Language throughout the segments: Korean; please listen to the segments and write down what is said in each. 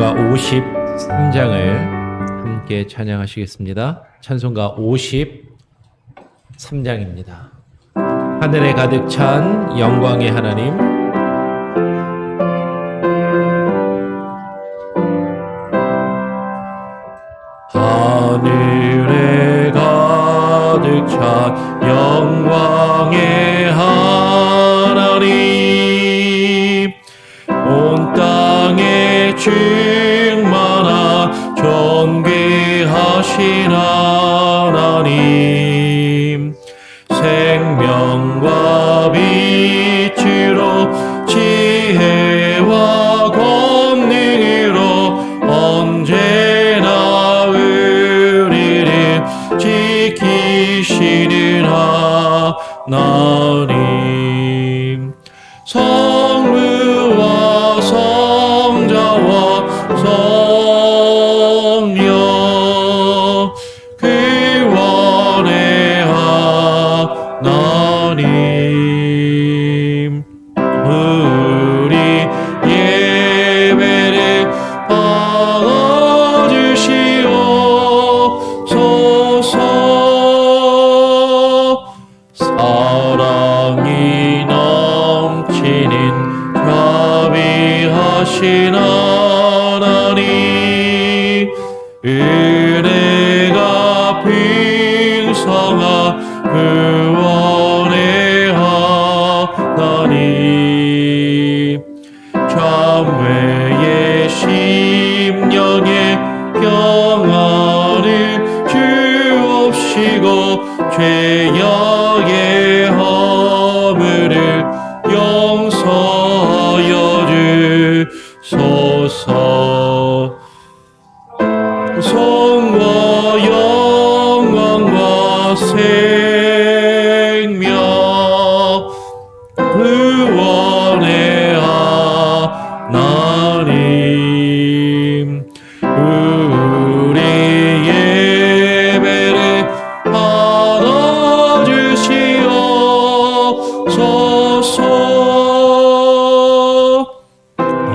찬송가 53장을 함께 찬양하시겠습니다. 찬송가 53장입니다. 하늘에 가득 찬 영광의 하나님, 하늘에 가득 찬 영광의 하나님, 온 땅에 충만한 존귀하신 하나님, 생명과 빛으로 지혜와 권능으로 언제나 우리를 지키시는 하나님, 성부와 성자와 성령 구원의 하나님, 우리 예배를 받아주시옵소서. 사랑이 넘치는 자비하신 하나님, 은혜가 풍성한 구원의 하나님, 참회의 심령의 평안을 주옵시고 죄악의 허물을 용서하여 주소서. 성과 영광과 생명 구원의 하나님, 우리 예배를 받아주시옵소서.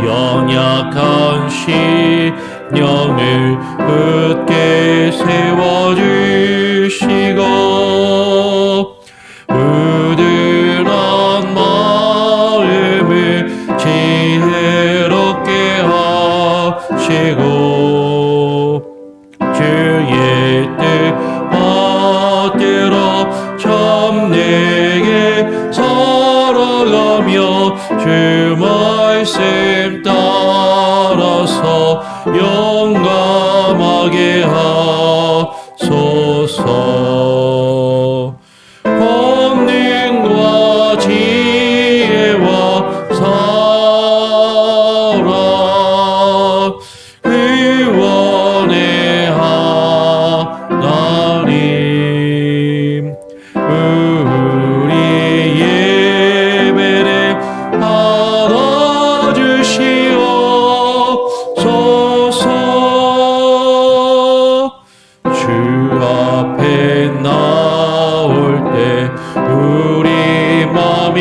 연약한 심령을 굳게 세워주시고 부드러운 마음을 지혜롭게 하시고 주의 뜻 받들어 참되게 살아가며 주 말씀 따라서 용감하게 하소서. 권능과 지혜와 사랑 구원의 하나님, 우리 예배를 받아주시옵소서. 주 앞에 나올 때 우리 마음이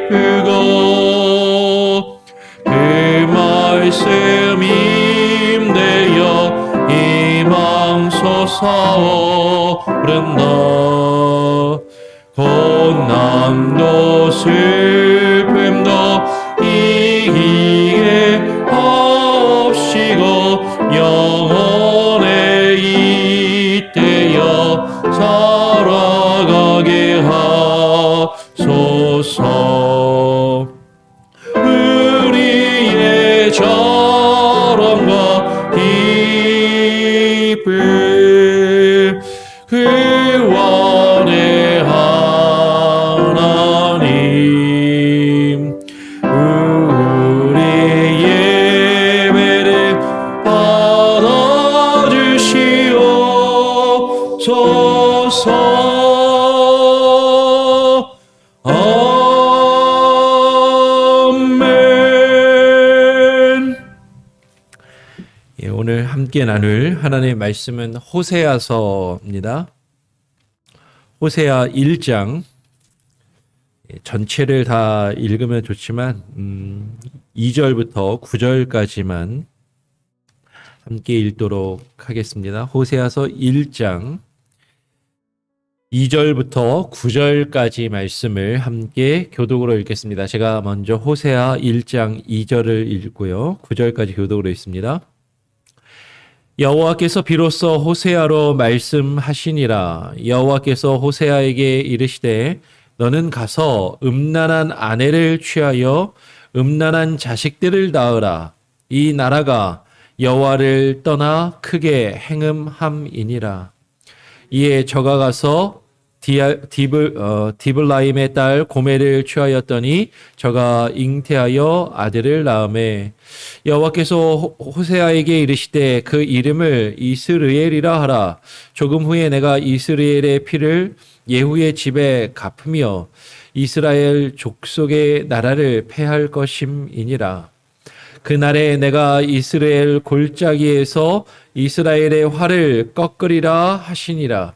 기쁘고 그 말씀 임되어 희망 솟아오른다. 고난도 슬픔도 이기게 하옵시고 영원에 잇대어 살아가게 하소서. 우리의 자랑과 기쁨 구원의 하나님, 우리 예배를 받아주시옵소서. 아멘. 오늘 함께 나눌 하나님의 말씀은 호세아서입니다. 호세아 1장 전체를 다 읽으면 좋지만 2절부터 9절까지만 함께 읽도록 하겠습니다. 호세아서 1장 2절부터 9절까지 말씀을 함께 교독으로 읽겠습니다. 제가 먼저 호세아 1장 2절을 읽고요. 9절까지 교독으로 읽습니다. 여호와께서 비로소 호세아로 말씀하시니라. 여호와께서 호세아에게 이르시되 너는 가서 음란한 아내를 취하여 음란한 자식들을 낳으라. 이 나라가 여호와를 떠나 크게 행음함이니라. 이에 저가 가서 디블라임의 딸 고멜을 취하였더니 저가 잉태하여 아들을 낳음에 여호와께서 호세아에게 이르시되 그 이름을 이스르엘이라 하라. 조금 후에 내가 이스라엘의 피를 예후의 집에 갚으며 이스라엘 족속의 나라를 패할 것임이니라. 그날에 내가 이스라엘 골짜기에서 이스라엘의 활을 꺾으리라 하시니라.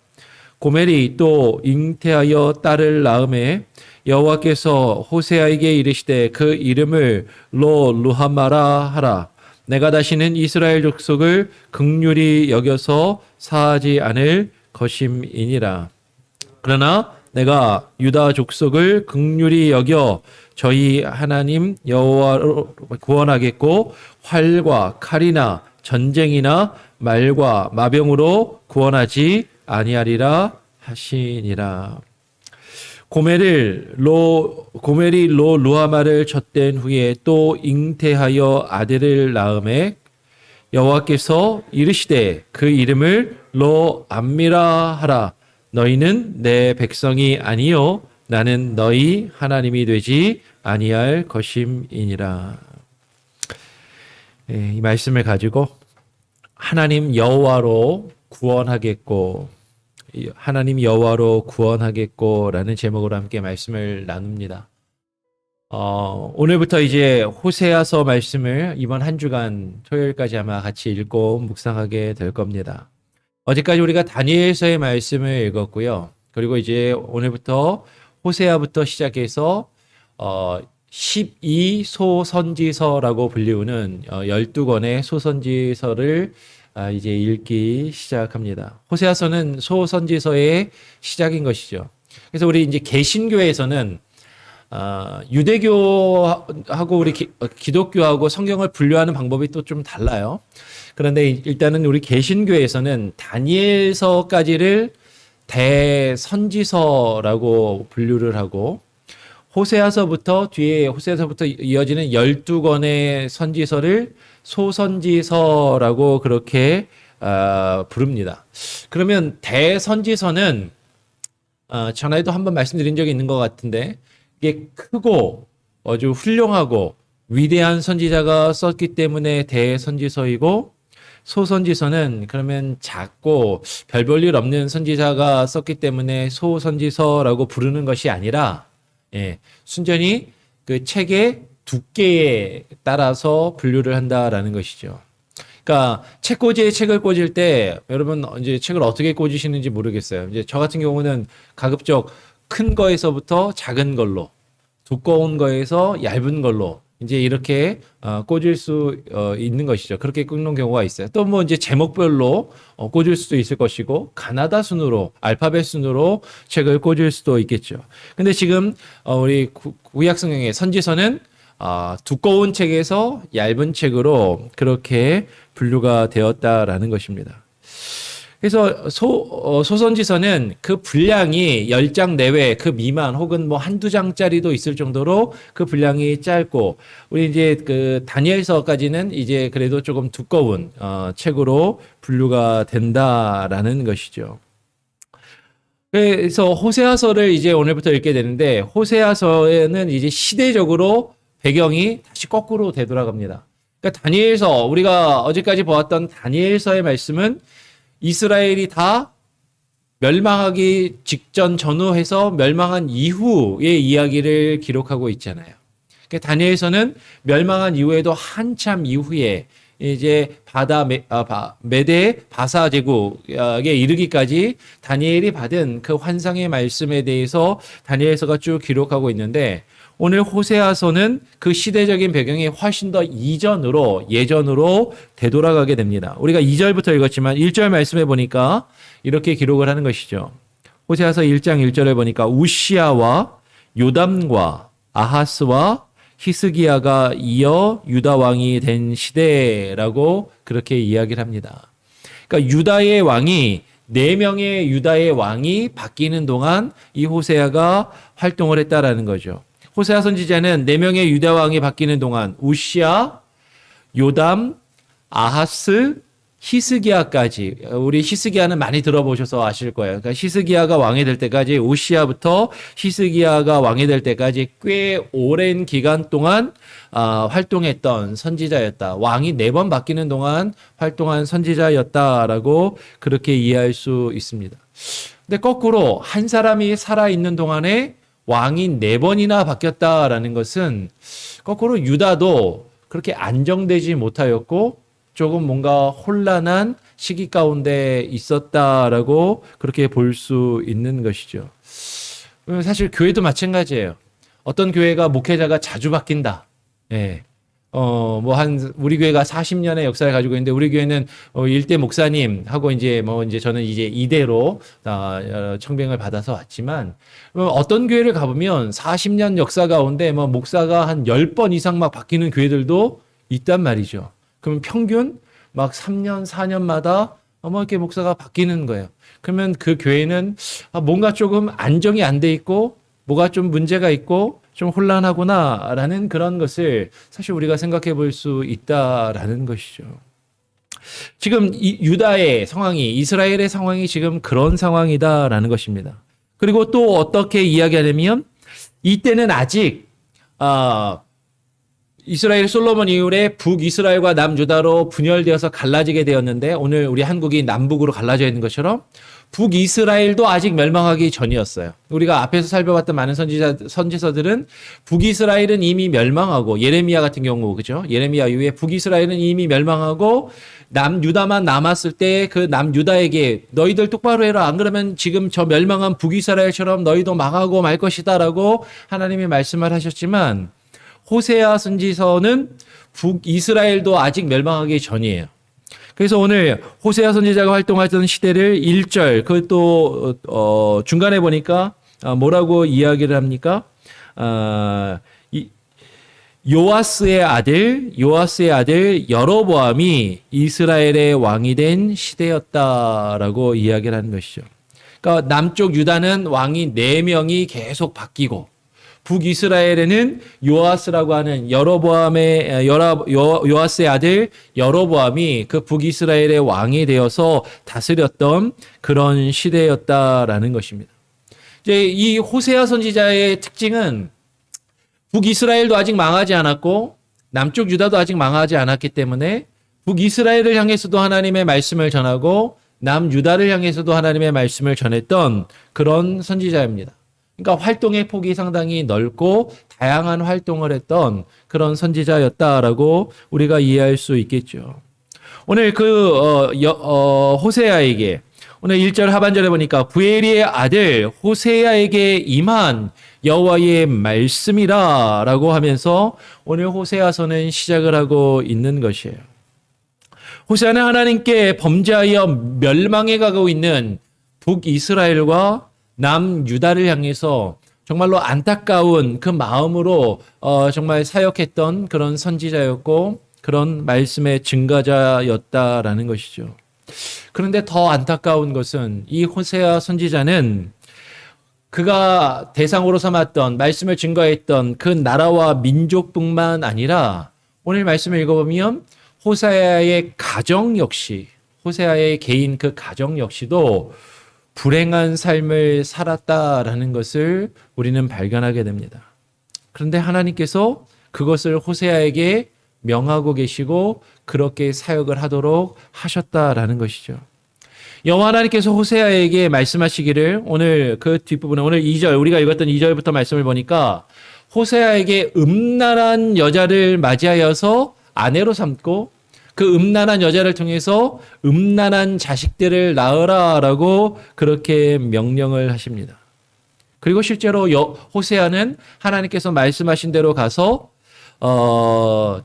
고멜이 또 잉태하여 딸을 낳음에 여호와께서 호세아에게 이르시되 그 이름을 루하마라 하라. 내가 다시는 이스라엘 족속을 긍휼히 여겨서 사하지 않을 것임이니라. 그러나 내가 유다 족속을 긍휼히 여겨 저희 하나님 여호와로 구원하겠고 활과 칼이나 전쟁이나 말과 마병으로 구원하지 아니하리라 하시니라. 고멜이 루하마를 젖된 후에 또 잉태하여 아들을 낳음에 여호와께서 이르시되 그 이름을 로암미라 하라. 너희는 내 백성이 아니요 나는 너희 하나님이 되지 아니할 것임이니라. 이 말씀을 가지고 하나님 여호와로 구원하겠고라는 제목으로 함께 말씀을 나눕니다. 오늘부터 이제 호세아서 말씀을 이번 한 주간 토요일까지 아마 같이 읽고 묵상하게 될 겁니다. 어제까지 우리가 다니엘서의 말씀을 읽었고요. 그리고 이제 오늘부터 호세아부터 시작해서 12소선지서라고 불리우는 12권의 소선지서를 이제 읽기 시작합니다. 호세아서는 소선지서의 시작인 것이죠. 그래서 우리 이제 개신교에서는 유대교하고 우리 기독교하고 성경을 분류하는 방법이 또 좀 달라요. 그런데 일단은 우리 개신교에서는 다니엘서까지를 대선지서라고 분류를 하고 호세아서부터 이어지는 12권의 선지서를 소선지서라고 그렇게 부릅니다. 그러면 대선지서는 전에도 한번 말씀드린 적이 있는 것 같은데 이게 크고 아주 훌륭하고 위대한 선지자가 썼기 때문에 대선지서이고 소선지서는 그러면 작고 별 볼 일 없는 선지자가 썼기 때문에 소선지서라고 부르는 것이 아니라 순전히 그 책의 두께에 따라서 분류를 한다라는 것이죠. 그러니까 책꽂이에 책을 꽂을 때 여러분 이제 책을 어떻게 꽂으시는지 모르겠어요. 이제 저 같은 경우는 가급적 큰 거에서부터 작은 걸로, 두꺼운 거에서 얇은 걸로 이제 이렇게 꽂을 수 있는 것이죠. 그렇게 꽂는 경우가 있어요. 또 뭐 이제 제목별로 꽂을 수도 있을 것이고 가나다 순으로 알파벳 순으로 책을 꽂을 수도 있겠죠. 근데 지금 우리 구약 성경의 선지서는 두꺼운 책에서 얇은 책으로 그렇게 분류가 되었다라는 것입니다. 그래서 소선지서는 그 분량이 10장 내외 그 미만 혹은 뭐 한두 장짜리도 있을 정도로 그 분량이 짧고 우리 이제 그 다니엘서까지는 이제 그래도 조금 두꺼운 책으로 분류가 된다라는 것이죠. 그래서 호세아서를 이제 오늘부터 읽게 되는데 호세아서에는 이제 시대적으로 배경이 다시 거꾸로 되돌아갑니다. 그러니까 다니엘서 우리가 어제까지 보았던 다니엘서의 말씀은 이스라엘이 다 멸망하기 직전 전후해서 멸망한 이후의 이야기를 기록하고 있잖아요. 그러니까 다니엘서는 멸망한 이후에도 한참 이후에 이제 메대 바사 제국에 이르기까지 다니엘이 받은 그 환상의 말씀에 대해서 다니엘서가 쭉 기록하고 있는데, 오늘 호세아서는 그 시대적인 배경이 훨씬 더 예전으로 되돌아가게 됩니다. 우리가 2절부터 읽었지만 1절 말씀해 보니까 이렇게 기록을 하는 것이죠. 호세아서 1장 1절에 보니까 우시아와 요담과 아하스와 히스기야가 이어 유다 왕이 된 시대라고 그렇게 이야기를 합니다. 그러니까 유다의 왕이 4명의 유다의 왕이 바뀌는 동안 이 호세아가 활동을 했다라는 거죠. 호세아 선지자는 4명의 유다 왕이 바뀌는 동안 우시아, 요담, 아하스, 히스기야까지, 우리 히스기야는 많이 들어보셔서 아실 거예요. 그러니까 히스기야가 왕이 될 때까지, 우시아부터 히스기야가 왕이 될 때까지 꽤 오랜 기간 동안 활동했던 선지자였다. 왕이 4번 바뀌는 동안 활동한 선지자였다라고 그렇게 이해할 수 있습니다. 근데 거꾸로 한 사람이 살아있는 동안에 왕이 4번이나 바뀌었다라는 것은 거꾸로 유다도 그렇게 안정되지 못하였고 조금 뭔가 혼란한 시기 가운데 있었다라고 그렇게 볼 수 있는 것이죠. 사실 교회도 마찬가지예요. 어떤 교회가 목회자가 자주 바뀐다. 예. 우리 교회가 40년의 역사를 가지고 있는데, 우리 교회는 일대 목사님하고 이제 저는 이제 이대로 청빙을 받아서 왔지만, 어떤 교회를 가보면 40년 역사 가운데 목사가 한 10번 이상 막 바뀌는 교회들도 있단 말이죠. 그러면 평균 막 3년, 4년마다 이렇게 목사가 바뀌는 거예요. 그러면 그 교회는 뭔가 조금 안정이 안 돼 있고, 뭐가 좀 문제가 있고, 좀 혼란하구나라는 그런 것을 사실 우리가 생각해 볼 수 있다라는 것이죠. 지금 이 유다의 상황이, 이스라엘의 상황이 지금 그런 상황이다라는 것입니다. 그리고 또 어떻게 이야기하냐면, 이때는 아직 이스라엘 솔로몬 이후에 북이스라엘과 남유다로 분열되어서 갈라지게 되었는데, 오늘 우리 한국이 남북으로 갈라져 있는 것처럼 북이스라엘도 아직 멸망하기 전이었어요. 우리가 앞에서 살펴봤던 많은 선지서들은 북이스라엘은 이미 멸망하고, 예레미야 같은 경우, 그죠? 예레미야 이후에 북이스라엘은 이미 멸망하고 남유다만 남았을 때 그 남유다에게 너희들 똑바로 해라. 안 그러면 지금 저 멸망한 북이스라엘처럼 너희도 망하고 말 것이다라고 하나님이 말씀을 하셨지만, 호세아 선지서는 북이스라엘도 아직 멸망하기 전이에요. 그래서 오늘 호세아 선지자가 활동하던 시대를 1절, 그것도 중간에 보니까 뭐라고 이야기를 합니까? 요아스의 아들 여로보암이 이스라엘의 왕이 된 시대였다라고 이야기를 하는 것이죠. 그러니까 남쪽 유다는 왕이 4명이 계속 바뀌고, 북이스라엘에는 요아스라고 하는 요아스의 아들 여로보암이 그 북이스라엘의 왕이 되어서 다스렸던 그런 시대였다라는 것입니다. 이제 이 호세아 선지자의 특징은 북이스라엘도 아직 망하지 않았고 남쪽 유다도 아직 망하지 않았기 때문에 북이스라엘을 향해서도 하나님의 말씀을 전하고 남유다를 향해서도 하나님의 말씀을 전했던 그런 선지자입니다. 그러니까 활동의 폭이 상당히 넓고 다양한 활동을 했던 그런 선지자였다라고 우리가 이해할 수 있겠죠. 오늘 호세아에게, 오늘 1절 하반절에 보니까 부엘리의 아들 호세아에게 임한 여호와의 말씀이라라고 하면서 오늘 호세아서는 시작을 하고 있는 것이에요. 호세아는 하나님께 범죄하여 멸망해 가고 있는 북이스라엘과 남유다를 향해서 정말로 안타까운 그 마음으로 정말 사역했던 그런 선지자였고 그런 말씀의 증거자였다라는 것이죠. 그런데 더 안타까운 것은 이 호세아 선지자는 그가 대상으로 삼았던 말씀을 증거했던 그 나라와 민족뿐만 아니라 오늘 말씀을 읽어보면 호세아의 가정 역시, 호세아의 개인 그 가정 역시도 불행한 삶을 살았다라는 것을 우리는 발견하게 됩니다. 그런데 하나님께서 그것을 호세아에게 명하고 계시고 그렇게 사역을 하도록 하셨다라는 것이죠. 여호와 하나님께서 호세아에게 말씀하시기를, 오늘 그 뒷부분에 오늘 2절, 우리가 읽었던 2절부터 말씀을 보니까 호세아에게 음란한 여자를 맞이하여서 아내로 삼고 그 음란한 여자를 통해서 음란한 자식들을 낳으라라고 그렇게 명령을 하십니다. 그리고 실제로 호세아는 하나님께서 말씀하신 대로 가서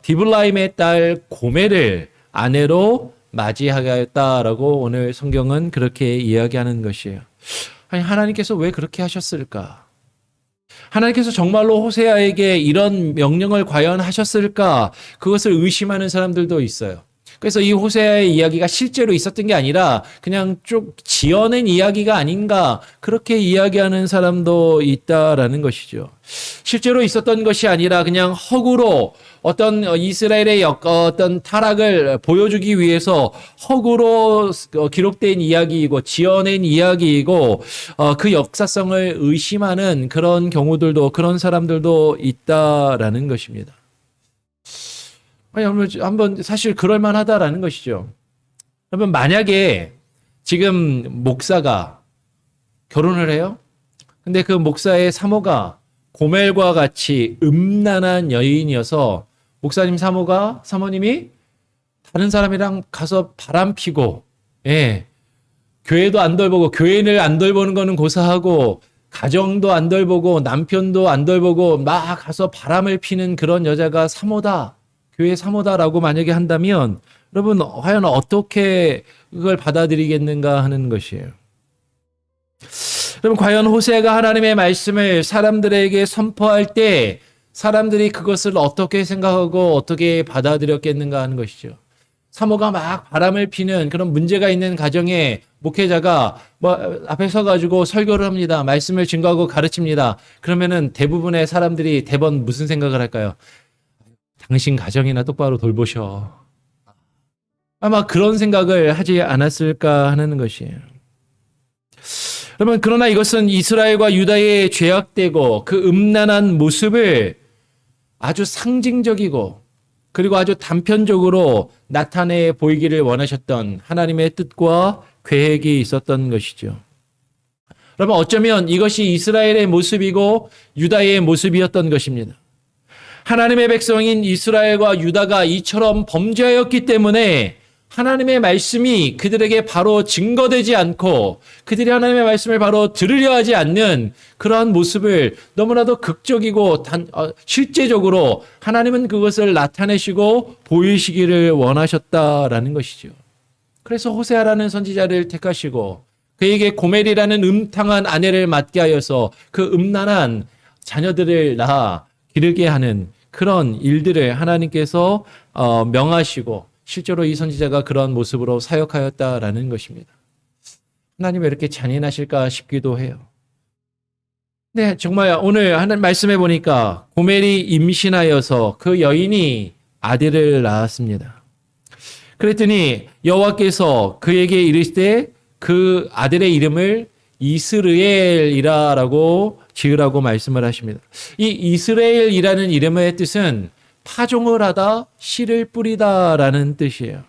디블라임의 딸 고멜을 아내로 맞이하였다라고 오늘 성경은 그렇게 이야기하는 것이에요. 아니, 하나님께서 왜 그렇게 하셨을까? 하나님께서 정말로 호세아에게 이런 명령을 과연 하셨을까? 그것을 의심하는 사람들도 있어요. 그래서 이 호세아의 이야기가 실제로 있었던 게 아니라 그냥 쭉 지어낸 이야기가 아닌가 그렇게 이야기하는 사람도 있다라는 것이죠. 실제로 있었던 것이 아니라 그냥 허구로 어떤 이스라엘의 어떤 타락을 보여주기 위해서 허구로 기록된 이야기이고 지어낸 이야기이고 그 역사성을 의심하는 그런 경우들도 그런 사람들도 있다라는 것입니다. 아니, 한번 사실 그럴 만하다라는 것이죠. 여러분, 만약에 지금 목사가 결혼을 해요? 근데 그 목사의 사모가 고멜과 같이 음란한 여인이어서 목사님 사모님이 다른 사람이랑 가서 바람 피고, 예, 교회도 안 돌보고, 교인을 안 돌보는 거는 고사하고, 가정도 안 돌보고, 남편도 안 돌보고, 막 가서 바람을 피는 그런 여자가 사모다. 교회 사모다라고 만약에 한다면 여러분 과연 어떻게 그걸 받아들이겠는가 하는 것이에요. 여러분 과연 호세아가 하나님의 말씀을 사람들에게 선포할 때 사람들이 그것을 어떻게 생각하고 어떻게 받아들였겠는가 하는 것이죠. 사모가 막 바람을 피는 그런 문제가 있는 가정에 목회자가 앞에 서가지고 설교를 합니다. 말씀을 증거하고 가르칩니다. 그러면은 대부분의 사람들이 대번 무슨 생각을 할까요? 당신 가정이나 똑바로 돌보셔. 아마 그런 생각을 하지 않았을까 하는 것이에요. 여러분, 그러나 이것은 이스라엘과 유다의 죄악되고 그 음란한 모습을 아주 상징적이고 그리고 아주 단편적으로 나타내 보이기를 원하셨던 하나님의 뜻과 계획이 있었던 것이죠. 여러분, 어쩌면 이것이 이스라엘의 모습이고 유다의 모습이었던 것입니다. 하나님의 백성인 이스라엘과 유다가 이처럼 범죄하였기 때문에 하나님의 말씀이 그들에게 바로 증거되지 않고 그들이 하나님의 말씀을 바로 들으려 하지 않는 그러한 모습을 너무나도 극적이고 실제적으로 하나님은 그것을 나타내시고 보이시기를 원하셨다라는 것이죠. 그래서 호세아라는 선지자를 택하시고 그에게 고멜이라는 음탕한 아내를 맡게 하여서 그 음란한 자녀들을 낳아 기르게 하는 그런 일들을 하나님께서 명하시고 실제로 이 선지자가 그런 모습으로 사역하였다라는 것입니다. 하나님 왜 이렇게 잔인하실까 싶기도 해요. 네, 정말 오늘 하나님 말씀해 보니까 고멜이 임신하여서 그 여인이 아들을 낳았습니다. 그랬더니 여호와께서 그에게 이르시되 그 아들의 이름을 이스르엘이라고 지으라고 말씀을 하십니다. 이 이스라엘이라는 이름의 뜻은 파종을 하다, 씨를 뿌리다라는 뜻이에요.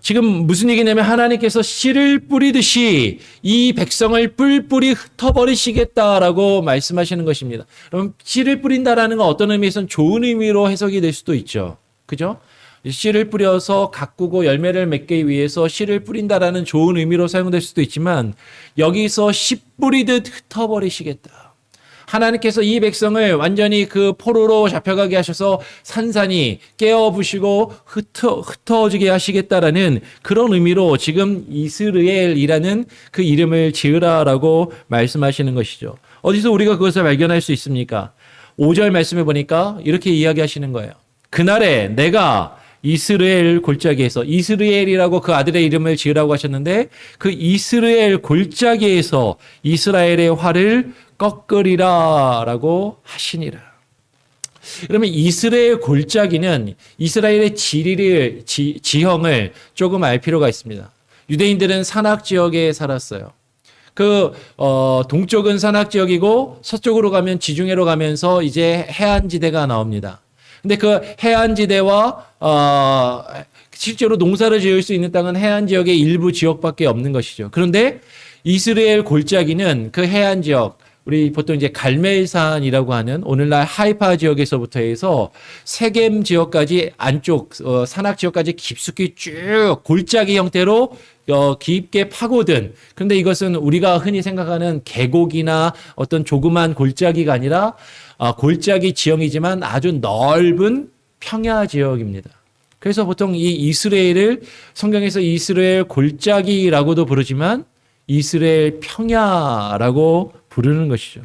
지금 무슨 얘기냐면 하나님께서 씨를 뿌리듯이 이 백성을 뿔뿔이 흩어버리시겠다라고 말씀하시는 것입니다. 그럼 씨를 뿌린다라는 건 어떤 의미에서는 좋은 의미로 해석이 될 수도 있죠. 그죠? 씨를 뿌려서 가꾸고 열매를 맺기 위해서 씨를 뿌린다라는 좋은 의미로 사용될 수도 있지만 여기서 씨 뿌리듯 흩어버리시겠다. 하나님께서 이 백성을 완전히 그 포로로 잡혀가게 하셔서 산산이 깨어부시고 흩어지게 하시겠다라는 그런 의미로 지금 이스라엘이라는 그 이름을 지으라라고 말씀하시는 것이죠. 어디서 우리가 그것을 발견할 수 있습니까? 5절 말씀해 보니까 이렇게 이야기하시는 거예요. 그날에 내가 이스라엘 골짜기에서 이스라엘이라고 그 아들의 이름을 지으라고 하셨는데 그 이스라엘 골짜기에서 이스라엘의 활을 꺾으리라라고 하시니라. 그러면 이스라엘 골짜기는 이스라엘의 지형을 조금 알 필요가 있습니다. 유대인들은 산악 지역에 살았어요. 동쪽은 산악 지역이고 서쪽으로 가면 지중해로 가면서 이제 해안지대가 나옵니다. 근데 그 해안지대와 실제로 농사를 지을 수 있는 땅은 해안 지역의 일부 지역밖에 없는 것이죠. 그런데 이스라엘 골짜기는 그 해안 지역, 우리 보통 이제 갈멜산이라고 하는 오늘날 하이파 지역에서부터 해서 세겜 지역까지 안쪽 산악 지역까지 깊숙이 쭉 골짜기 형태로 깊게 파고든, 그런데 이것은 우리가 흔히 생각하는 계곡이나 어떤 조그만 골짜기가 아니라 골짜기 지형이지만 아주 넓은 평야 지역입니다. 그래서 보통 이 이스라엘을 성경에서 이스라엘 골짜기라고도 부르지만 이스라엘 평야라고 부르는 것이죠.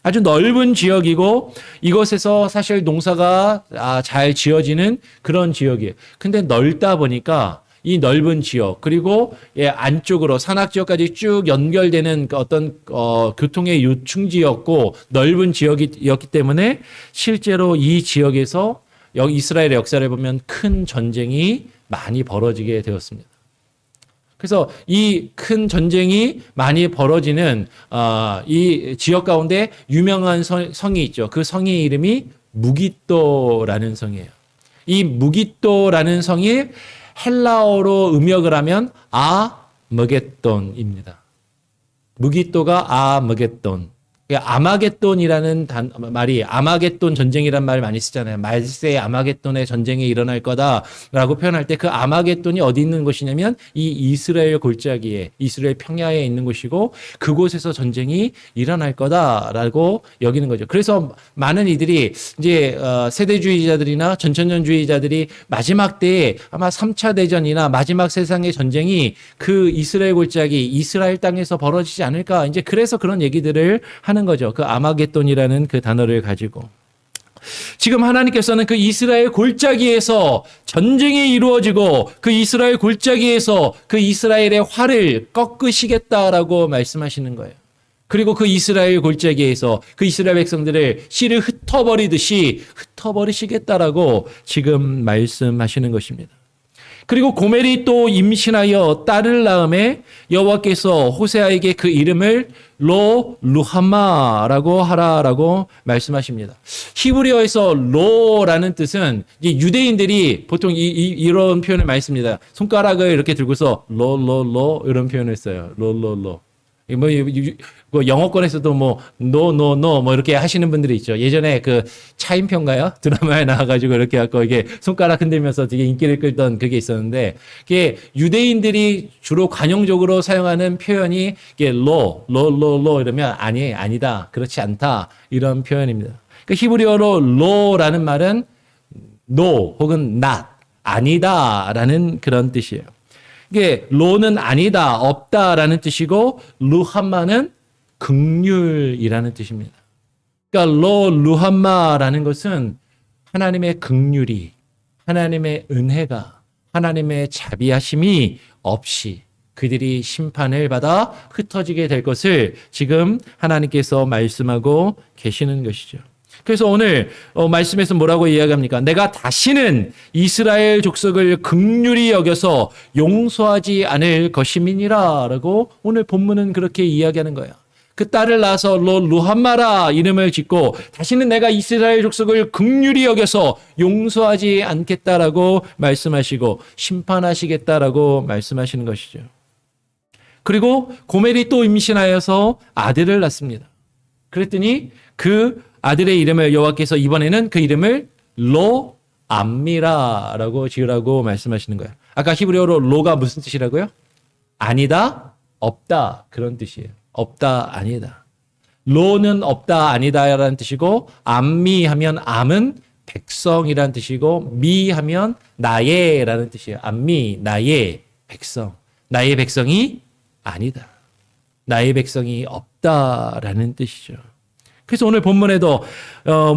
아주 넓은 지역이고 이곳에서 사실 농사가 잘 지어지는 그런 지역이에요. 근데 넓다 보니까 이 넓은 지역 그리고 안쪽으로 산악 지역까지 쭉 연결되는 어떤 교통의 요충지였고 넓은 지역이었기 때문에 실제로 이 지역에서 이스라엘의 역사를 보면 큰 전쟁이 많이 벌어지게 되었습니다. 그래서 이 큰 전쟁이 많이 벌어지는 이 지역 가운데 유명한 성이 있죠. 그 성의 이름이 무깃도라는 성이에요. 이 무깃도라는 성이 헬라어로 음역을 하면 아머겟돈입니다. 무깃도가 아머겟돈. 아마겟돈이라는 말이 아마겟돈 전쟁이란 말 많이 쓰잖아요. 말세 아마겟돈의 전쟁이 일어날 거다라고 표현할 때 그 아마겟돈이 어디 있는 곳이냐면 이 이스라엘 골짜기에 이스라엘 평야에 있는 곳이고 그곳에서 전쟁이 일어날 거다라고 여기는 거죠. 그래서 많은 이들이 이제 세대주의자들이나 전천년주의자들이 마지막 때에 아마 3차 대전이나 마지막 세상의 전쟁이 그 이스라엘 골짜기 이스라엘 땅에서 벌어지지 않을까, 이제 그래서 그런 얘기들을 하는 거죠. 그 아마겟돈이라는 그 단어를 가지고. 지금 하나님께서는 그 이스라엘 골짜기에서 전쟁이 이루어지고 그 이스라엘 골짜기에서 그 이스라엘의 활을 꺾으시겠다라고 말씀하시는 거예요. 그리고 그 이스라엘 골짜기에서 그 이스라엘 백성들을 씨를 흩어버리듯이 흩어버리시겠다라고 지금 말씀하시는 것입니다. 그리고 고멜이 또 임신하여 딸을 낳음에 여호와께서 호세아에게 그 이름을 루하마라고 하라라고 말씀하십니다. 히브리어에서 로라는 뜻은 이제 유대인들이 보통 이런 표현을 많이 씁니다. 손가락을 이렇게 들고서 로 이런 표현을 써요. 로. 뭐 영어권에서도 뭐 노 뭐 이렇게 하시는 분들이 있죠. 예전에 그 차인표인가요? 드라마에 나와가지고 이렇게 갖고 이게 손가락 흔들면서 되게 인기를 끌던 그게 있었는데, 그게 유대인들이 주로 관용적으로 사용하는 표현이 이게 로 이러면 아니다, 그렇지 않다 이런 표현입니다. 그 히브리어로 로라는 말은 no 혹은 not 아니다라는 그런 뜻이에요. 이게 로는 아니다, 없다라는 뜻이고 루함마는 긍휼이라는 뜻입니다. 그러니까 루함마라는 것은 하나님의 긍휼이, 하나님의 은혜가, 하나님의 자비하심이 없이 그들이 심판을 받아 흩어지게 될 것을 지금 하나님께서 말씀하고 계시는 것이죠. 그래서 오늘 말씀에서 뭐라고 이야기합니까? 내가 다시는 이스라엘 족속을 긍휼히 여겨서 용서하지 않을 것임이니라 라고 오늘 본문은 그렇게 이야기하는 거예요. 그 딸을 낳아서 루함마라 이름을 짓고 다시는 내가 이스라엘 족속을 긍휼히 여겨서 용서하지 않겠다라고 말씀하시고 심판하시겠다라고 말씀하시는 것이죠. 그리고 고멜이 또 임신하여서 아들을 낳습니다. 그랬더니 그 아들의 이름을 여호와께서 이번에는 그 이름을 로암미라라고 지으라고 말씀하시는 거예요. 아까 히브리어로 로가 무슨 뜻이라고요? 아니다, 없다 그런 뜻이에요. 없다, 아니다. 로는 없다, 아니다라는 뜻이고 암미 하면 암은 백성이라는 뜻이고 미 하면 나의라는 뜻이에요. 암미, 나의 백성. 나의 백성이 아니다. 나의 백성이 없다라는 뜻이죠. 그래서 오늘 본문에도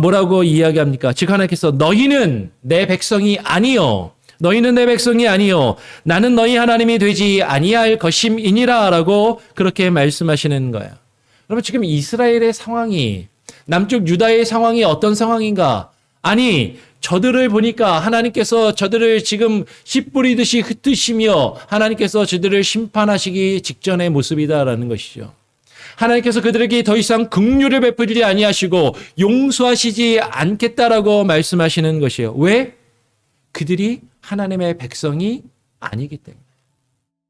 뭐라고 이야기합니까? 즉 하나님께서 너희는 내 백성이 아니요, 너희는 내 백성이 아니요, 나는 너희 하나님이 되지 아니할 것임이니라라고 그렇게 말씀하시는 거예요. 여러분 지금 이스라엘의 상황이, 남쪽 유다의 상황이 어떤 상황인가? 아니 저들을 보니까 하나님께서 저들을 지금 씨 뿌리듯이 흩으시며 하나님께서 저들을 심판하시기 직전의 모습이다라는 것이죠. 하나님께서 그들에게 더 이상 긍휼을 베푸지 아니하시고 용서하시지 않겠다라고 말씀하시는 것이에요. 왜? 그들이 하나님의 백성이 아니기 때문에.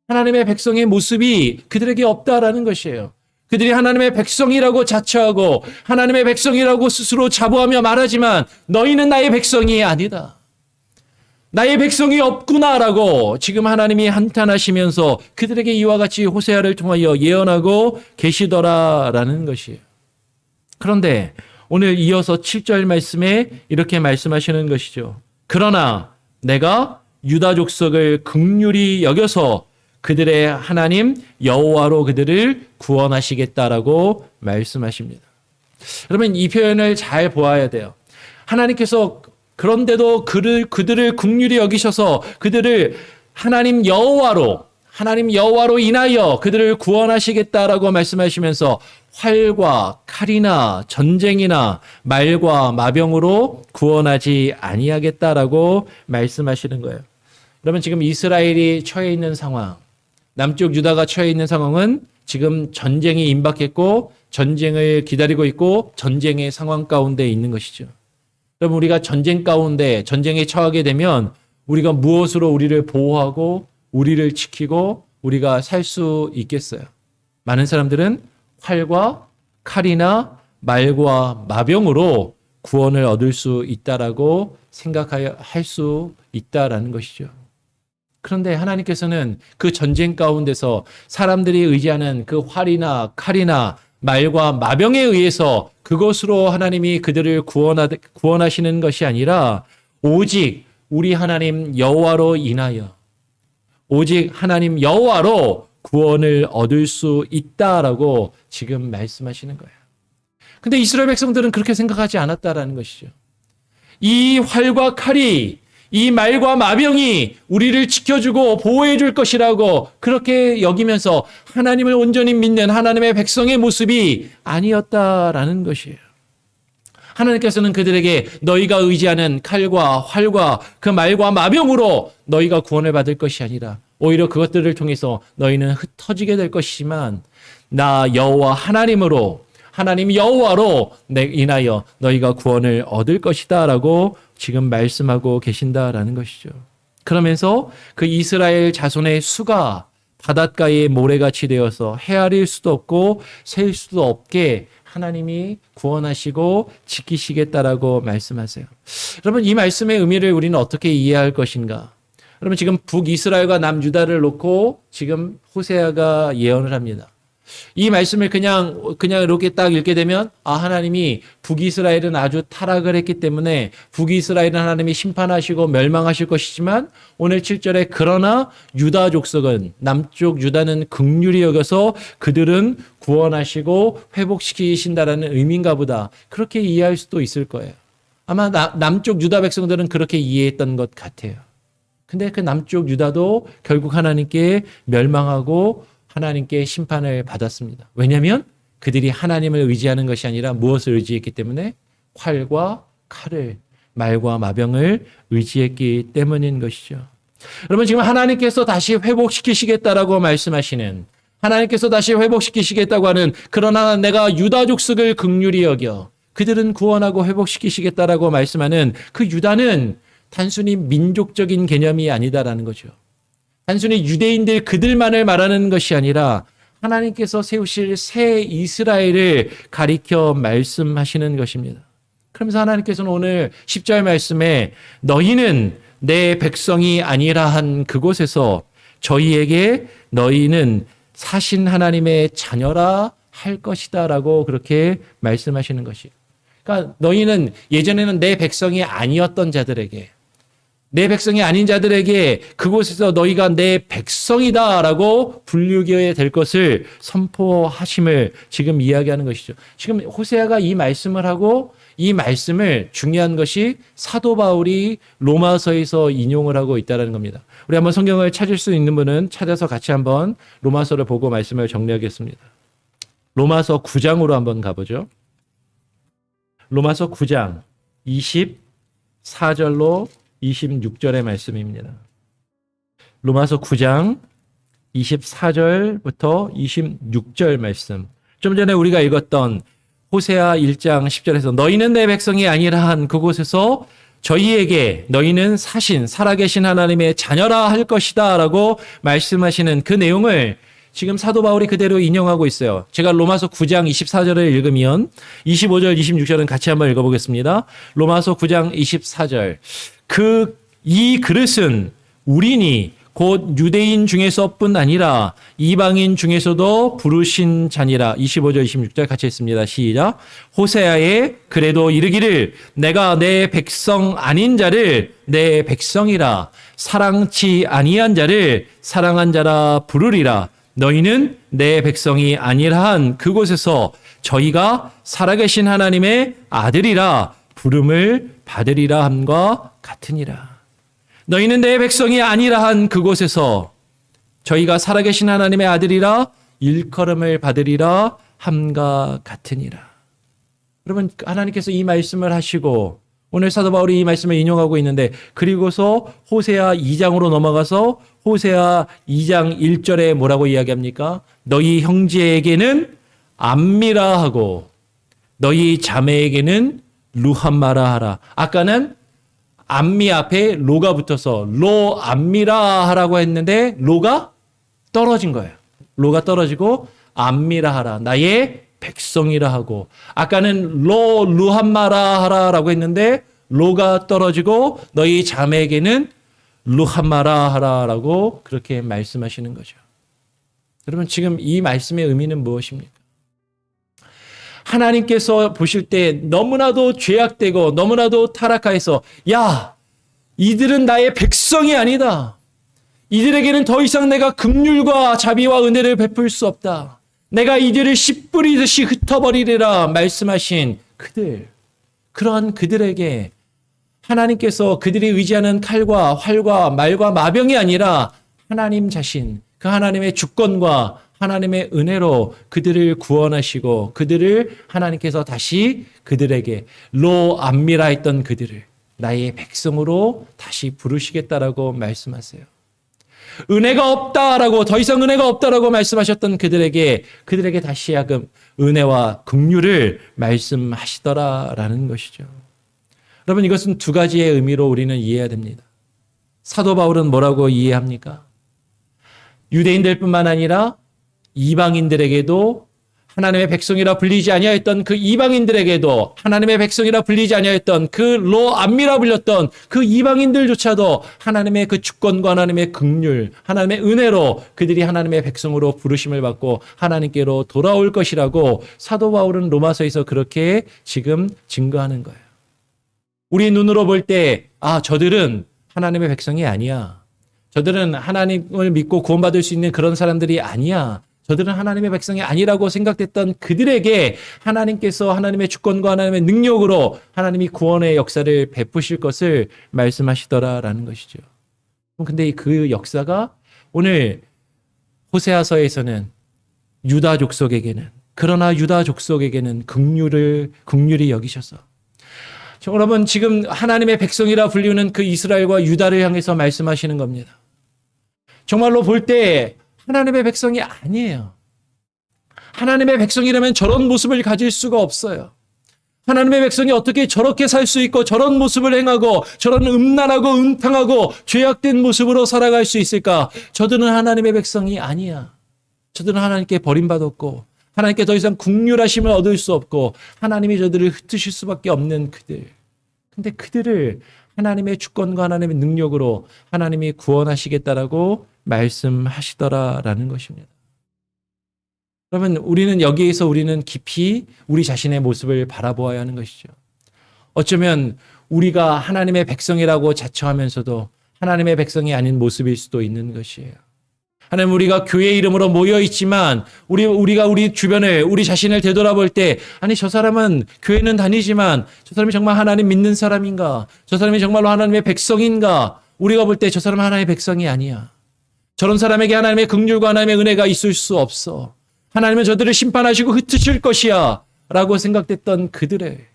하나님의 백성의 모습이 그들에게 없다라는 것이에요. 그들이 하나님의 백성이라고 자처하고 하나님의 백성이라고 스스로 자부하며 말하지만 너희는 나의 백성이 아니다. 나의 백성이 없구나라고 지금 하나님이 한탄하시면서 그들에게 이와 같이 호세아를 통하여 예언하고 계시더라라는 것이에요. 그런데 오늘 이어서 7절 말씀에 이렇게 말씀하시는 것이죠. 그러나 내가 유다 족속을 긍휼히 여겨서 그들의 하나님 여호와로 그들을 구원하시겠다라고 말씀하십니다. 여러분 이 표현을 잘 보아야 돼요. 하나님께서 그런데도 그들을 긍휼히 여기셔서 그들을 하나님 여호와로 인하여 그들을 구원하시겠다라고 말씀하시면서 활과 칼이나 전쟁이나 말과 마병으로 구원하지 아니하겠다라고 말씀하시는 거예요. 그러면 지금 이스라엘이 처해 있는 상황, 남쪽 유다가 처해 있는 상황은 지금 전쟁이 임박했고 전쟁을 기다리고 있고 전쟁의 상황 가운데 있는 것이죠. 여러분 우리가 전쟁 가운데 전쟁에 처하게 되면 우리가 무엇으로 우리를 보호하고 우리를 지키고 우리가 살 수 있겠어요? 많은 사람들은 활과 칼이나 말과 마병으로 구원을 얻을 수 있다라고 생각할 수 있다라는 것이죠. 그런데 하나님께서는 그 전쟁 가운데서 사람들이 의지하는 그 활이나 칼이나 말과 마병에 의해서 그것으로 하나님이 그들을 구원하시는 것이 아니라 오직 우리 하나님 여호와로 인하여 오직 하나님 여호와로 구원을 얻을 수 있다라고 지금 말씀하시는 거예요. 근데 이스라엘 백성들은 그렇게 생각하지 않았다라는 것이죠. 이 활과 칼이 이 말과 마병이 우리를 지켜주고 보호해 줄 것이라고 그렇게 여기면서 하나님을 온전히 믿는 하나님의 백성의 모습이 아니었다라는 것이에요. 하나님께서는 그들에게 너희가 의지하는 칼과 활과 그 말과 마병으로 너희가 구원을 받을 것이 아니라 오히려 그것들을 통해서 너희는 흩어지게 될 것이지만 나 여호와 하나님 여호와로 인하여 너희가 구원을 얻을 것이다라고 지금 말씀하고 계신다라는 것이죠. 그러면서 그 이스라엘 자손의 수가 바닷가에 모래같이 되어서 헤아릴 수도 없고 셀 수도 없게 하나님이 구원하시고 지키시겠다라고 말씀하세요. 여러분 이 말씀의 의미를 우리는 어떻게 이해할 것인가? 여러분 지금 북이스라엘과 남유다를 놓고 지금 호세아가 예언을 합니다. 이 말씀을 그냥 이렇게 딱 읽게 되면 하나님이 북이스라엘은 아주 타락을 했기 때문에 북이스라엘은 하나님이 심판하시고 멸망하실 것이지만 오늘 7절에 그러나 유다 족속은 남쪽 유다는 긍휼히 여겨서 그들은 구원하시고 회복시키신다라는 의미인가 보다 그렇게 이해할 수도 있을 거예요. 아마 남쪽 유다 백성들은 그렇게 이해했던 것 같아요. 근데 그 남쪽 유다도 결국 하나님께 멸망하고 하나님께 심판을 받았습니다. 왜냐하면 그들이 하나님을 의지하는 것이 아니라 무엇을 의지했기 때문에 활과 칼을 말과 마병을 의지했기 때문인 것이죠. 여러분 지금 하나님께서 다시 회복시키시겠다라고 말씀하시는 하나님께서 다시 회복시키시겠다고 하는 그러나 내가 유다 족속을 긍휼히 여겨 그들은 구원하고 회복시키시겠다라고 말씀하는 그 유다는 단순히 민족적인 개념이 아니다라는 거죠. 단순히 유대인들 그들만을 말하는 것이 아니라 하나님께서 세우실 새 이스라엘을 가리켜 말씀하시는 것입니다. 그러면서 하나님께서는 오늘 10절 말씀에 너희는 내 백성이 아니라 한 그곳에서 저희에게 너희는 사신 하나님의 자녀라 할 것이다 라고 그렇게 말씀하시는 것이에요. 그러니까 너희는 예전에는 내 백성이 아니었던 자들에게 내 백성이 아닌 자들에게 그곳에서 너희가 내 백성이다라고 불리게 될 것을 선포하심을 지금 이야기하는 것이죠. 지금 호세아가 이 말씀을 하고 이 말씀을 중요한 것이 사도 바울이 로마서에서 인용을 하고 있다는 겁니다. 우리 한번 성경을 찾을 수 있는 분은 찾아서 같이 한번 로마서를 보고 말씀을 정리하겠습니다. 로마서 9장으로 한번 가보죠. 로마서 9장 24절로 26절의 말씀입니다. 로마서 9장 24절부터 26절 말씀. 좀 전에 우리가 읽었던 호세아 1장 10절에서 너희는 내 백성이 아니라 한 그곳에서 저희에게 너희는 살아계신 하나님의 자녀라 할 것이다 라고 말씀하시는 그 내용을 지금 사도 바울이 그대로 인용하고 있어요. 제가 로마서 9장 24절을 읽으면 25절, 26절은 같이 한번 읽어보겠습니다. 로마서 9장 24절. 이 그릇은 우리니 곧 유대인 중에서뿐 아니라 이방인 중에서도 부르신 자니라. 25절 26절 같이 했습니다. 시작. 호세아에 그래도 이르기를 내가 내 백성 아닌 자를 내 백성이라 사랑치 아니한 자를 사랑한 자라 부르리라. 너희는 내 백성이 아니라 한 그곳에서 저희가 살아계신 하나님의 아들이라 부름을 받으리라 함과 같으니라. 너희는 내 백성이 아니라 한 그곳에서 저희가 살아계신 하나님의 아들이라 일컬음을 받으리라 함과 같으니라. 여러분, 하나님께서 이 말씀을 하시고 오늘 사도 바울이 이 말씀을 인용하고 있는데, 그리고서 호세아 2장으로 넘어가서 호세아 2장 1절에 뭐라고 이야기합니까? 너희 형제에게는 암미라 하고 너희 자매에게는 루함마라 하라. 아까는 암미 앞에 로가 붙어서 로 암미라 하라고 했는데 로가 떨어진 거예요. 로가 떨어지고 암미라 하라. 나의 백성이라 하고, 아까는 로 루함마라 하라라고 했는데 로가 떨어지고 너희 자매에게는 루함마라 하라라고 그렇게 말씀하시는 거죠. 여러분, 지금 이 말씀의 의미는 무엇입니까? 하나님께서 보실 때 너무나도 죄악되고 너무나도 타락하여서 야, 이들은 나의 백성이 아니다. 이들에게는 더 이상 내가 긍휼과 자비와 은혜를 베풀 수 없다. 내가 이들을 씨 뿌리듯이 흩어버리리라 말씀하신 그들, 그러한 그들에게 하나님께서 그들이 의지하는 칼과 활과 말과 마병이 아니라 하나님 자신, 그 하나님의 주권과 하나님의 은혜로 그들을 구원하시고 그들을 하나님께서 다시 그들에게 로 암미라 했던 그들을 나의 백성으로 다시 부르시겠다라고 말씀하세요. 은혜가 없다라고, 더 이상 은혜가 없다라고 말씀하셨던 그들에게 다시 하금 은혜와 긍휼을 말씀하시더라라는 것이죠. 여러분, 이것은 두 가지의 의미로 우리는 이해해야 됩니다. 사도 바울은 뭐라고 이해합니까? 유대인들뿐만 아니라 이방인들에게도 하나님의 백성이라 불리지 아니하였던 그 이방인들에게도 하나님의 백성이라 불리지 아니하였던 그 로 암미라 불렸던 그 이방인들조차도 하나님의 그 주권과 하나님의 긍휼, 하나님의 은혜로 그들이 하나님의 백성으로 부르심을 받고 하나님께로 돌아올 것이라고 사도 바울은 로마서에서 그렇게 지금 증거하는 거예요. 우리 눈으로 볼 때 저들은 하나님의 백성이 아니야. 저들은 하나님을 믿고 구원받을 수 있는 그런 사람들이 아니야. 저들은 하나님의 백성이 아니라고 생각됐던 그들에게 하나님께서 하나님의 주권과 하나님의 능력으로 하나님이 구원의 역사를 베푸실 것을 말씀하시더라라는 것이죠. 근데 그 역사가 오늘 호세아서에서는 유다 족속에게는, 그러나 유다 족속에게는 긍휼히 여기셔서, 여러분, 지금 하나님의 백성이라 불리우는 그 이스라엘과 유다를 향해서 말씀하시는 겁니다. 정말로 볼 때 하나님의 백성이 아니에요. 하나님의 백성이라면 저런 모습을 가질 수가 없어요. 하나님의 백성이 어떻게 저렇게 살 수 있고 저런 모습을 행하고 저런 음란하고 음탕하고 죄악된 모습으로 살아갈 수 있을까? 저들은 하나님의 백성이 아니야. 저들은 하나님께 버림받았고 하나님께 더 이상 긍휼하심을 얻을 수 없고 하나님이 저들을 흩으실 수밖에 없는 그들. 근데 그들을 하나님의 주권과 하나님의 능력으로 하나님이 구원하시겠다라고 말씀하시더라라는 것입니다. 그러면 우리는 여기에서 우리는 깊이 우리 자신의 모습을 바라보아야 하는 것이죠. 어쩌면 우리가 하나님의 백성이라고 자처하면서도 하나님의 백성이 아닌 모습일 수도 있는 것이에요. 하나님, 우리가 교회 이름으로 모여 있지만 우리가 우리 주변을, 우리 자신을 되돌아볼 때, 아니, 저 사람은 교회는 다니지만 저 사람이 정말 하나님 믿는 사람인가? 저 사람이 정말로 하나님의 백성인가? 우리가 볼 때 저 사람은 하나님의 백성이 아니야. 저런 사람에게 하나님의 긍휼과 하나님의 은혜가 있을 수 없어. 하나님은 저들을 심판하시고 흩으실 것이야 라고 생각됐던 그들을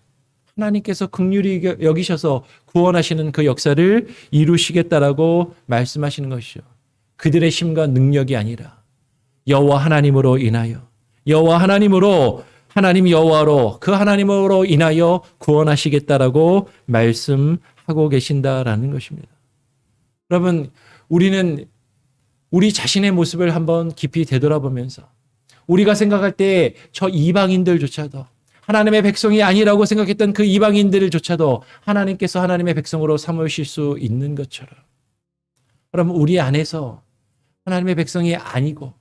하나님께서 긍휼히 여기셔서 구원하시는 그 역사를 이루시겠다라고 말씀하시는 것이죠. 그들의 힘과 능력이 아니라 여호와 하나님으로 인하여, 여호와 하나님으로, 하나님 여호와로, 그 하나님으로 인하여 구원하시겠다라고 말씀하고 계신다라는 것입니다. 여러분, 우리는 우리 자신의 모습을 한번 깊이 되돌아보면서 우리가 생각할 때 저 이방인들조차도 하나님의 백성이 아니라고 생각했던 그 이방인들조차도 하나님께서 하나님의 백성으로 삼으실 수 있는 것처럼, 그러면 우리 안에서 하나님의 백성이 아니고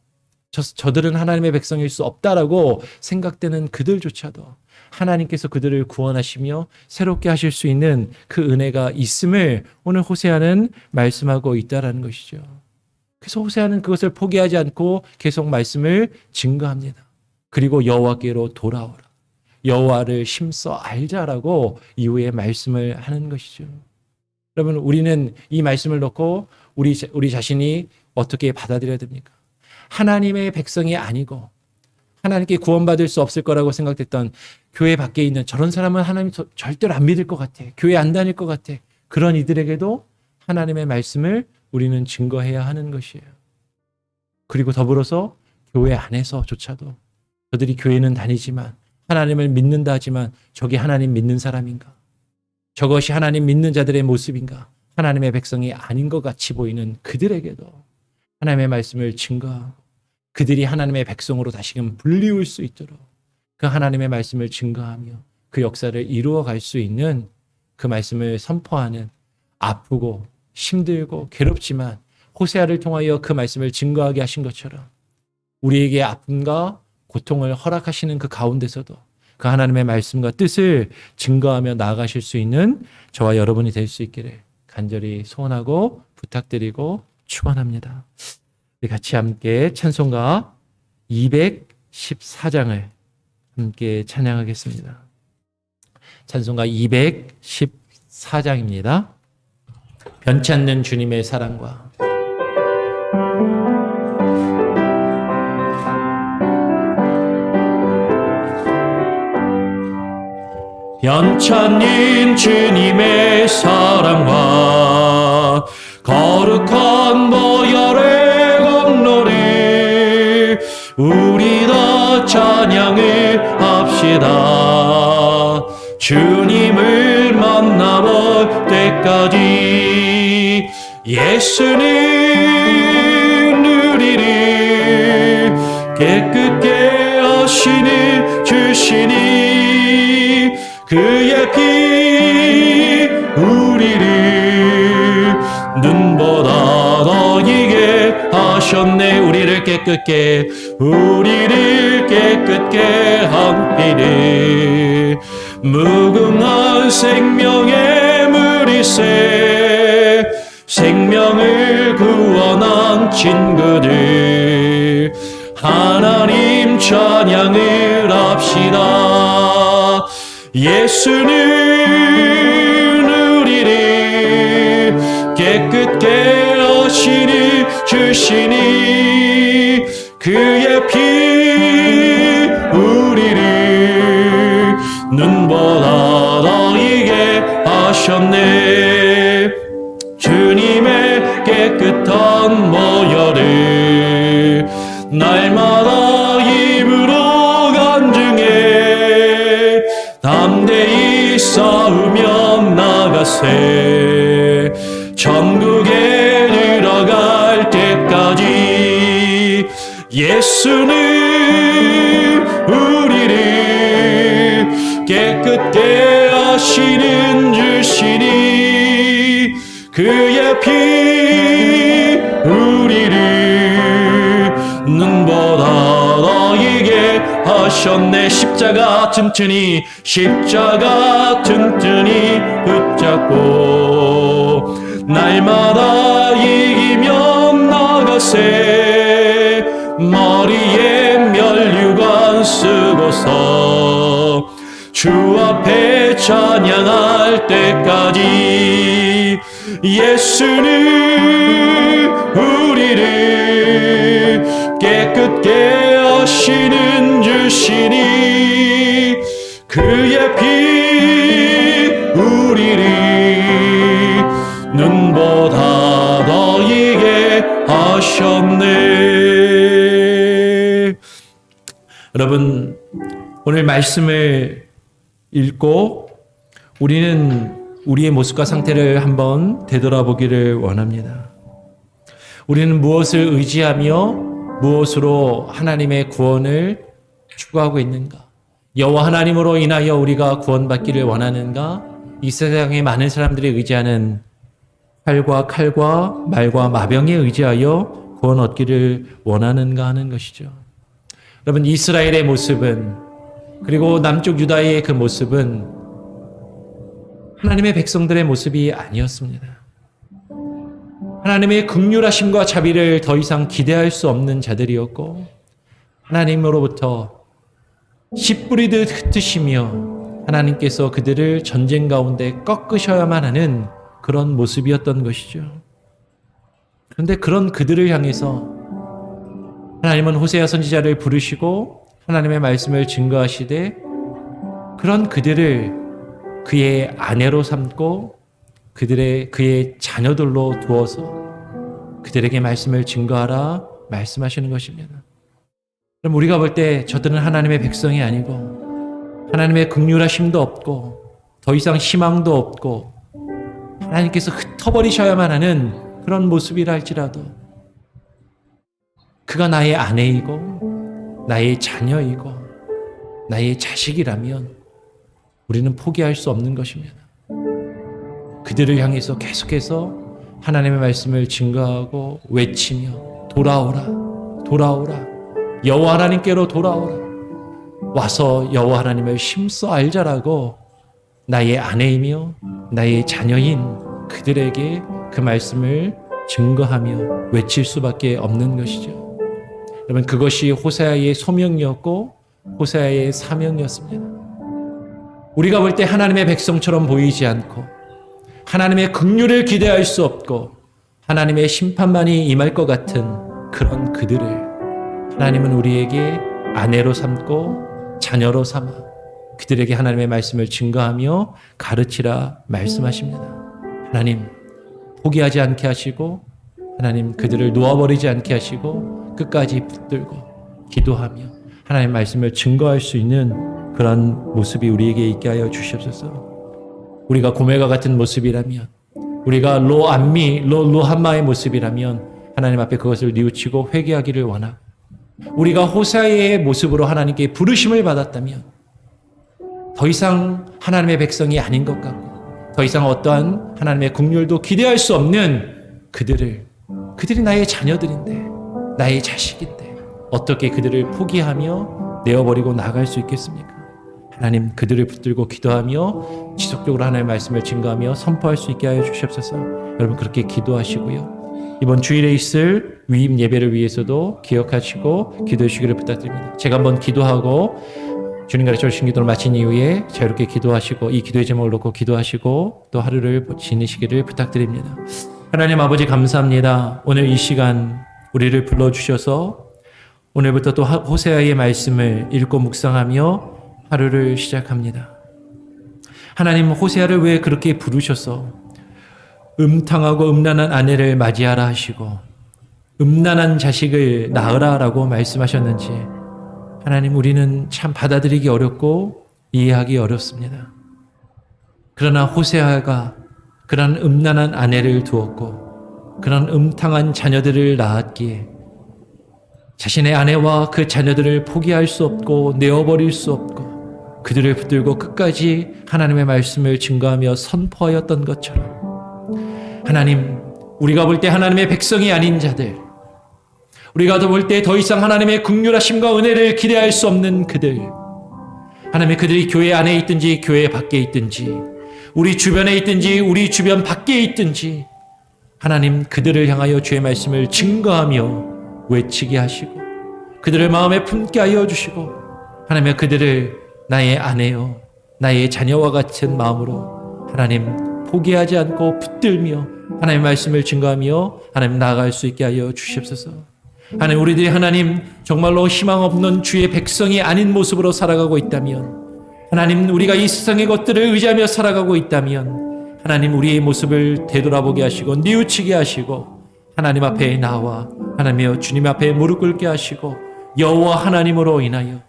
저들은 하나님의 백성일 수 없다라고 생각되는 그들조차도 하나님께서 그들을 구원하시며 새롭게 하실 수 있는 그 은혜가 있음을 오늘 호세아는 말씀하고 있다라는 것이죠. 그래서 호세아는 그것을 포기하지 않고 계속 말씀을 증거합니다. 그리고 여호와께로 돌아오라. 여호와를 힘써 알자라고 이후에 말씀을 하는 것이죠. 여러분, 우리는 이 말씀을 놓고 우리 자신이 어떻게 받아들여야 됩니까? 하나님의 백성이 아니고 하나님께 구원받을 수 없을 거라고 생각됐던 교회 밖에 있는 저런 사람은 하나님 절대로 안 믿을 것 같아. 교회 안 다닐 것 같아. 그런 이들에게도 하나님의 말씀을 우리는 증거해야 하는 것이에요. 그리고 더불어서 교회 안에서조차도 저들이 교회는 다니지만 하나님을 믿는다 하지만 저게 하나님 믿는 사람인가? 저것이 하나님 믿는 자들의 모습인가? 하나님의 백성이 아닌 것 같이 보이는 그들에게도 하나님의 말씀을 증거하고 그들이 하나님의 백성으로 다시금 불리울 수 있도록 그 하나님의 말씀을 증거하며 그 역사를 이루어 갈 수 있는 그 말씀을 선포하는, 아프고 힘들고 괴롭지만 호세아를 통하여 그 말씀을 증거하게 하신 것처럼 우리에게 아픔과 고통을 허락하시는 그 가운데서도 그 하나님의 말씀과 뜻을 증거하며 나아가실 수 있는 저와 여러분이 될 수 있기를 간절히 소원하고 부탁드리고 축원합니다. 우리 같이 함께 찬송가 214장을 함께 찬양하겠습니다. 찬송가 214장입니다. 변치 않는 주님의 사랑과 변치 않는 주님의 사랑과 거룩한 보혈의 공로를 우리 다 찬양을 합시다. 주님을 만나볼 때까지 예수는 우리를 깨끗게 하시니 주시니 그의 피 우리를 눈보다 더 이게 하셨네. 우리를 깨끗게 한 피를 무궁한 생명의 물이새 생명을 구원한 친구들 하나님 찬양을 합시다. 예수는 우리를 깨끗게 하시니 주시니 그의 피 우리를 눈보다 더 이게 하셨네. 주님의 깨끗한 보혈을 날마다 입으로 간증해 담대히 싸우며 나가세. 천국에 들어갈 때까지 예수는 우리를 깨끗게 하시는 주시니 그의 피 우리를 눈보다 더 이게 하셨네. 십자가 튼튼히 붙잡고 날마다 이기며 나가세. 머리에 면류관 쓰고서 주 앞에 찬양할 때까지 예수는 우리를 깨끗게 하시는 주시니 그의 피 우리를 눈보다 더 이게 하셨네. 여러분, 오늘 말씀을 읽고 우리는 우리의 모습과 상태를 한번 되돌아보기를 원합니다. 우리는 무엇을 의지하며 무엇으로 하나님의 구원을 추구하고 있는가? 여호와 하나님으로 인하여 우리가 구원받기를 원하는가? 이 세상에 많은 사람들이 의지하는 칼과 말과 마병에 의지하여 구원 얻기를 원하는가 하는 것이죠. 여러분, 이스라엘의 모습은, 그리고 남쪽 유다의 그 모습은 하나님의 백성들의 모습이 아니었습니다. 하나님의 긍휼하심과 자비를 더 이상 기대할 수 없는 자들이었고, 하나님으로부터 씨 뿌리듯 흩으시며 하나님께서 그들을 전쟁 가운데 꺾으셔야만 하는 그런 모습이었던 것이죠. 그런데 그런 그들을 향해서 하나님은 호세아 선지자를 부르시고 하나님의 말씀을 증거하시되, 그런 그들을 그의 아내로 삼고 그의 자녀들로 두어서 그들에게 말씀을 증거하라 말씀하시는 것입니다. 그럼 우리가 볼 때 저들은 하나님의 백성이 아니고 하나님의 긍휼하심도 없고 더 이상 희망도 없고 하나님께서 흩어버리셔야만 하는 그런 모습이라 할지라도, 그가 나의 아내이고 나의 자녀이고 나의 자식이라면 우리는 포기할 수 없는 것입니다. 그들을 향해서 계속해서 하나님의 말씀을 증거하고 외치며 돌아오라, 돌아오라, 여호와 하나님께로 돌아오라, 와서 여호와 하나님을 힘써 알자라고 나의 아내이며 나의 자녀인 그들에게 그 말씀을 증거하며 외칠 수밖에 없는 것이죠. 여러분, 그것이 호세아의 소명이었고 호세아의 사명이었습니다. 우리가 볼 때 하나님의 백성처럼 보이지 않고 하나님의 긍휼을 기대할 수 없고 하나님의 심판만이 임할 것 같은 그런 그들을 하나님은 우리에게 아내로 삼고 자녀로 삼아 그들에게 하나님의 말씀을 증거하며 가르치라 말씀하십니다. 하나님, 포기하지 않게 하시고 하나님 그들을 놓아버리지 않게 하시고 끝까지 붙들고 기도하며 하나님의 말씀을 증거할 수 있는 그런 모습이 우리에게 있게 하여 주시옵소서. 우리가 고멜과 같은 모습이라면, 우리가 로함마의 모습이라면 하나님 앞에 그것을 뉘우치고 회개하기를 원하고, 우리가 호세아의 모습으로 하나님께 부르심을 받았다면 더 이상 하나님의 백성이 아닌 것 같고 더 이상 어떠한 하나님의 긍휼도 기대할 수 없는 그들이 나의 자녀들인데 나의 자식인데 어떻게 그들을 포기하며 내어버리고 나갈 수 있겠습니까? 하나님, 그들을 붙들고 기도하며 지속적으로 하나님의 말씀을 증거하며 선포할 수 있게 하여 주시옵소서. 여러분, 그렇게 기도하시고요. 이번 주일에 있을 위임 예배를 위해서도 기억하시고 기도해 주시기를 부탁드립니다. 제가 한번 기도하고 주님 가르쳐 주신 기도를 마친 이후에 자유롭게 기도하시고 이 기도의 제목을 놓고 기도하시고 또 하루를 지내시기를 부탁드립니다. 하나님 아버지, 감사합니다. 오늘 이 시간 우리를 불러주셔서 오늘부터 또 호세아의 말씀을 읽고 묵상하며 하루를 시작합니다. 하나님, 호세아를 왜 그렇게 부르셔서 음탕하고 음란한 아내를 맞이하라 하시고 음란한 자식을 낳으라 라고 말씀하셨는지 하나님, 우리는 참 받아들이기 어렵고 이해하기 어렵습니다. 그러나 호세아가 그런 음란한 아내를 두었고 그런 음탕한 자녀들을 낳았기에 자신의 아내와 그 자녀들을 포기할 수 없고 내어버릴 수 없고 그들을 붙들고 끝까지 하나님의 말씀을 증거하며 선포하였던 것처럼, 하나님, 우리가 볼 때 하나님의 백성이 아닌 자들, 우리가 볼 때 더 이상 하나님의 긍휼하심과 은혜를 기대할 수 없는 그들, 하나님, 그들이 교회 안에 있든지 교회 밖에 있든지 우리 주변에 있든지 우리 주변 밖에 있든지 하나님, 그들을 향하여 주의 말씀을 증거하며 외치게 하시고 그들을 마음에 품게 하여 주시고 하나님, 그들을 나의 아내요 나의 자녀와 같은 마음으로 하나님 포기하지 않고 붙들며 하나님의 말씀을 증거하며 하나님 나아갈 수 있게 하여 주시옵소서. 하나님, 우리들이 하나님 정말로 희망 없는 주의 백성이 아닌 모습으로 살아가고 있다면, 하나님, 우리가 이 세상의 것들을 의지하며 살아가고 있다면 하나님, 우리의 모습을 되돌아보게 하시고 뉘우치게 하시고 하나님 앞에 나와 하나님이여 주님 앞에 무릎 꿇게 하시고 여호와 하나님으로 인하여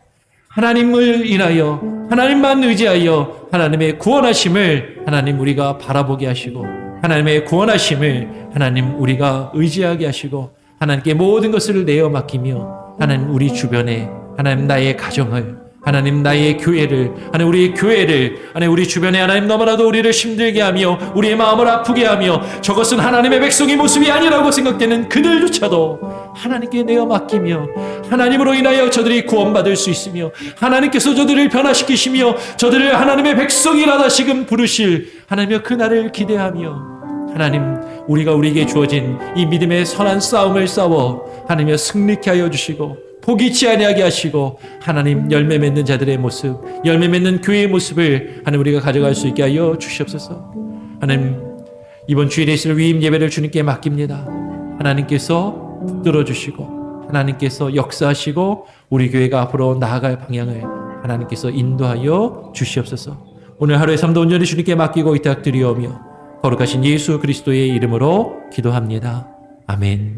하나님을 인하여 하나님만 의지하여 하나님의 구원하심을 하나님 우리가 바라보게 하시고 하나님의 구원하심을 하나님 우리가 의지하게 하시고 하나님께 모든 것을 내어 맡기며 하나님 우리 주변에 하나님 나의 가정을 하나님 나의 교회를 하나님 우리의 교회를 하나님 우리 주변에 하나님 너무나도 우리를 힘들게 하며 우리의 마음을 아프게 하며 저것은 하나님의 백성의 모습이 아니라고 생각되는 그들조차도 하나님께 내어 맡기며 하나님으로 인하여 저들이 구원받을 수 있으며 하나님께서 저들을 변화시키시며 저들을 하나님의 백성이라 다시금 부르실 하나님의 그날을 기대하며 하나님 우리가 우리에게 주어진 이 믿음의 선한 싸움을 싸워 하나님의 승리케 하여 주시고 포기치 아니하게 하시고 하나님 열매 맺는 자들의 모습 열매 맺는 교회의 모습을 하나님 우리가 가져갈 수 있게 하여 주시옵소서. 하나님 이번 주일에 있을 위임 예배를 주님께 맡깁니다. 하나님께서 붙들어 주시고 하나님께서 역사하시고 우리 교회가 앞으로 나아갈 방향을 하나님께서 인도하여 주시옵소서. 오늘 하루의 삶도 온전히 주님께 맡기고 의탁드리오며 거룩하신 예수 그리스도의 이름으로 기도합니다. 아멘.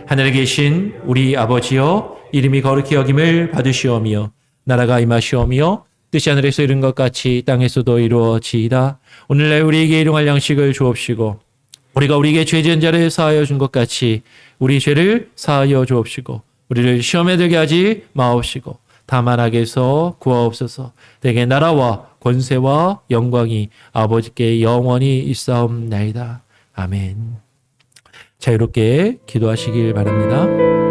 하늘에 계신 우리 아버지여 이름이 거룩히 여김을 받으시오며 나라가 임하시오며 뜻이 하늘에서 이룬 것 같이 땅에서도 이루어지이다. 오늘날 우리에게 일용할 양식을 주옵시고 우리가 우리에게 죄 지은 자를 사하여 준 것 같이 우리 죄를 사하여 주옵시고 우리를 시험에 들게 하지 마옵시고 다만 악에서 구하옵소서. 대개 나라와 권세와 영광이 아버지께 영원히 있사옵나이다. 아멘. 자유롭게 기도하시길 바랍니다.